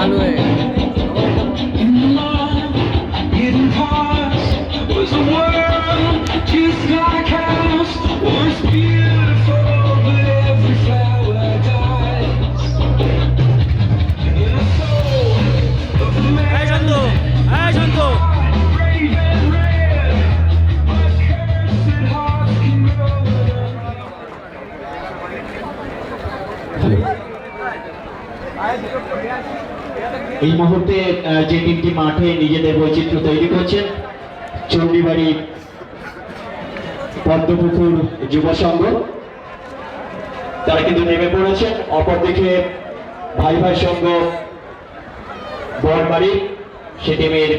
চালু হয়ে গেছে। এই মুহূর্তে যে তিনটি মাঠে নিজেদের বৈচিত্র্য তৈরি করছেন চণ্ডীবাড়ি পদ্মপুকুর যুব সংঘ, তারা কিন্তু নেমে পড়েছেন। অপরদিকে ভাই ভাই সংঘ বড়বাড়ি সে টিমের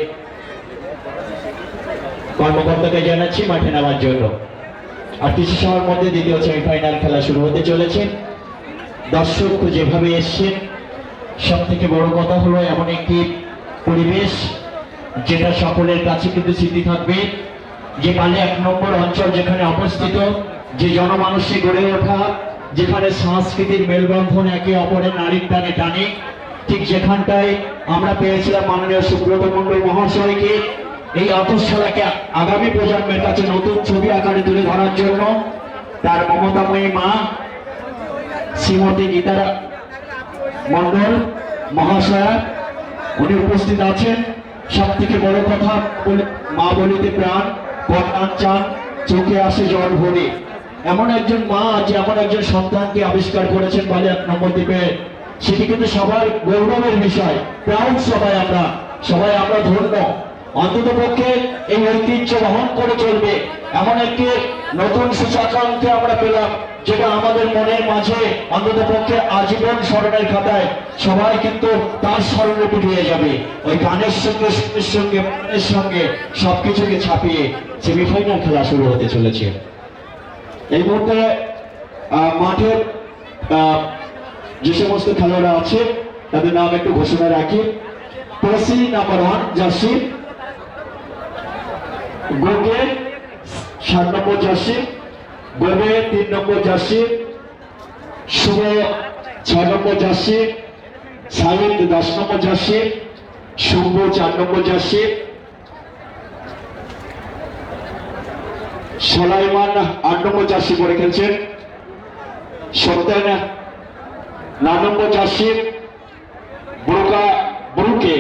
কর্মকর্তাকে জানাচ্ছি মাঠে নামার জন্য। আর কিছু সময়ের মধ্যে দ্বিতীয় সেমিফাইনাল খেলা শুরু হতে চলেছে। দর্শক যেভাবে এসছেন, সব থেকে বড় কথা হলো এমন একটি পরিবেশ যেটা সকলের কাছে কিন্তু স্মৃতি থাকবে, যে কালে 1 নম্বর অঞ্চল যেখানে অবস্থিত, যে জনমানসে গড়ে ওঠা, যেখানে সংস্কৃতির মেলবন্ধন একে অপরের নারীর টানে টানে, ঠিক যেখানটায় আমরা পেয়েছিলাম মাননীয় সুব্রত মণ্ডল মহাশয়কে এই অতঃশালাকে আগামী প্রজন্মের কাছে নতুন ছবি আকারে তুলে ধরার জন্য তার মমতাময়ী মা শ্রীমতী গীতা মণ্ডল মহাশয়া উনি উপস্থিত আছেন। সব থেকে বড় কথা, মা বলিতে প্রাণ, কন্যান চান, চোখে আসে জল ভরে। এমন একজন মা যে এমন একজন সন্তানকে আবিষ্কার করেছেন বলে 1 নম্বর দ্বীপে, সেটি কিন্তু সবার গৌরবের বিষয়। প্রাউড সবাই আমরা ধন্য। অন্তত পক্ষে এই ঐতিহ্য বহন করে চলবে এমন একটি নতুন সূচকাঙ্কে আমরা পেলাম, যেটা আমাদের মনের মাঝে অন্তত পক্ষে আজীবন স্মরণের খাতায় সবাই কিন্তু তার স্মরণে পিটিয়ে যাবে। ওই গানের সঙ্গে গানের সঙ্গে সবকিছুকে ছাপিয়ে সেমিফাইনাল খেলা শুরু হতে চলেছে। এই মুহূর্তে মাঠে যে সমস্ত খেলোয়াড়রা আছে তাদের নাম একটু ঘোষণা রাখি। পড়শি নাম্বার 1 জার্সি গোগে 7 নম্বর জার্সি, গোবে 3 নম্বর জার্সি, শুভ 6 নম্বর জার্সি, সাহিদ 10 নম্বর জার্সি, শুভ 4 নম্বর জার্সি, সোলাইমান 8 নম্বর জার্সি পরে খেলছেন, সত্যেন 9 নম্বর জার্সি, ব্রুকে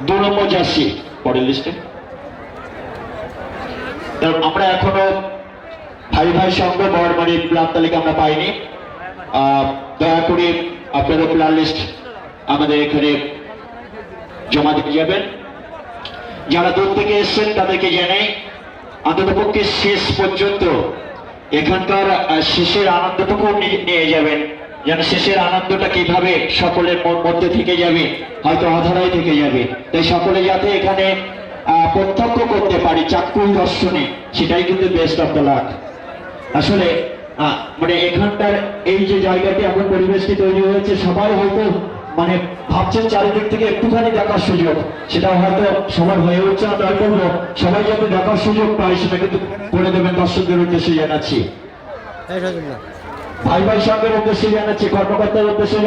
2 নম্বর জার্সি পরের লিস্টে। আমরা এখনো ভাই সংঘ বড়বাড়ির প্ল্যান তালিকা আমরা পাইনি। দয়া করে আপনারা প্ল্যান লিস্ট আমাদের এখানে জমা দিতে যাবেন। যারা দূর থেকে এসছেন তাদেরকে জানাই, অন্তত পক্ষে শেষ পর্যন্ত এখানকার শেষের আনন্দটুকু নিয়ে যাবেন, যেন শেষের আনন্দটা কিভাবে সকলের মধ্যে থেকে যাবে, হয়তো অধরাই থেকে যাবে। তাই সকলে যাতে এখানে প্রত্যক্ষ করতে পারি চাক্ষুষ দর্শনে, সেটাই কিন্তু বেস্ট অফ দ্য লাক। আসলে মানে এখানকার এই যে জায়গাটি এখন পরিবেশটি তৈরি হয়েছে, সবাই হয়তো মানে ভাবছেন চারিদিক থেকে একটুখানি দেখার সুযোগ, সেটা হয়তো সবার হয়ে উঠছে না। তাই বলবো সবাই যাতে দেখার সুযোগ পায় সেটা কিন্তু করে দেবেন দর্শকদের উদ্দেশ্যে জানাচ্ছি, ভাই ভাই সঙ্গের উদ্দেশ্যে জানাচ্ছি, কর্মকর্তার উদ্দেশ্যে